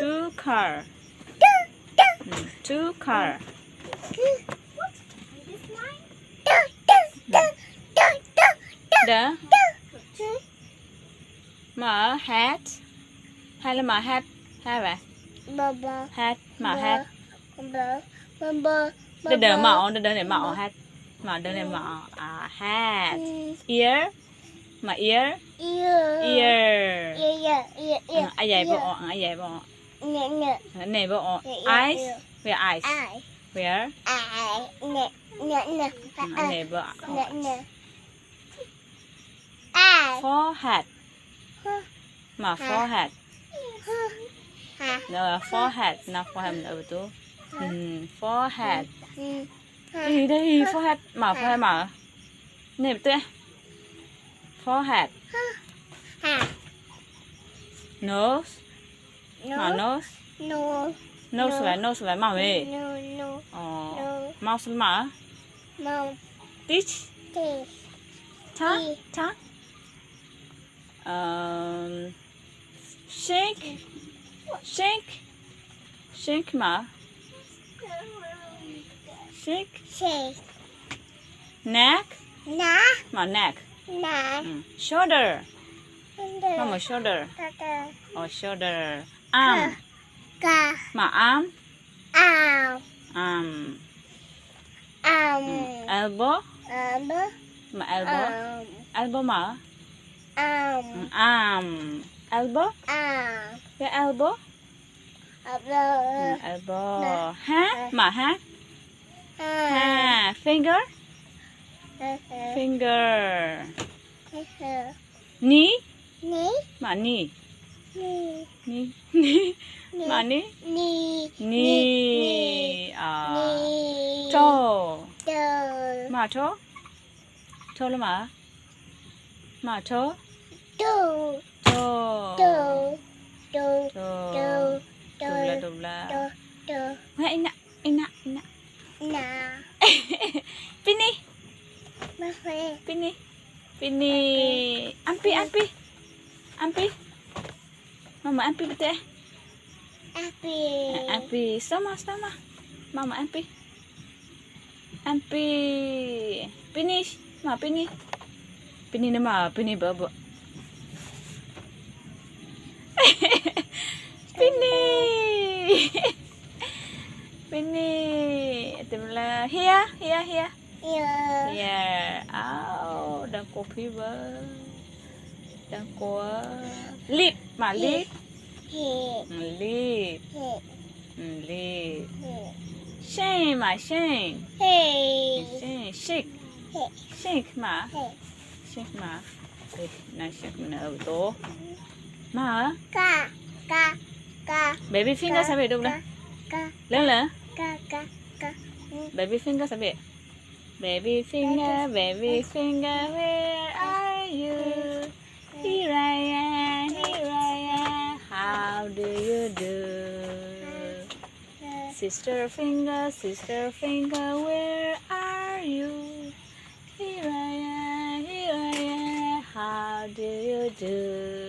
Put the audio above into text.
Two car. Two car. The mở hat hay là mở hat hai vậy hat mở hat đỡ mở để mở hat mở để mở hat ear mở ear ai vậy bộ này bộ eyes where eyes where này bộ forehead mà forehead no forehead na forehead là betul forehead đây forehead mà forehead mà này betul forehead nose mà nose nose là màu gì mouth là màu teeth tongue shake mà shake neck mà neck shoulder mà shoulder shoulder arm mà arm elbow mà elbow mà arm elbow cái elbow elbow hat mà hat finger knee mà knee mà knee toe mà toe là mà toe Tula. Ina. Pini. Ampi. Mama ampi betul. Ampi. Sama. Mama ampi. Pini. Ma pini. Pini nama pini babo. Pini. Itulah here. Đang có fever. Đang có lip mà lip. Shame mà shame. Shake mà. Nah shake mana betul. Ma. Ka. Baby finger sampai dulu dah. Lele. Baby finger sampai. Baby finger, where are you? Here I am. How do you do? Sister finger, where are you? Here I am. How do you do?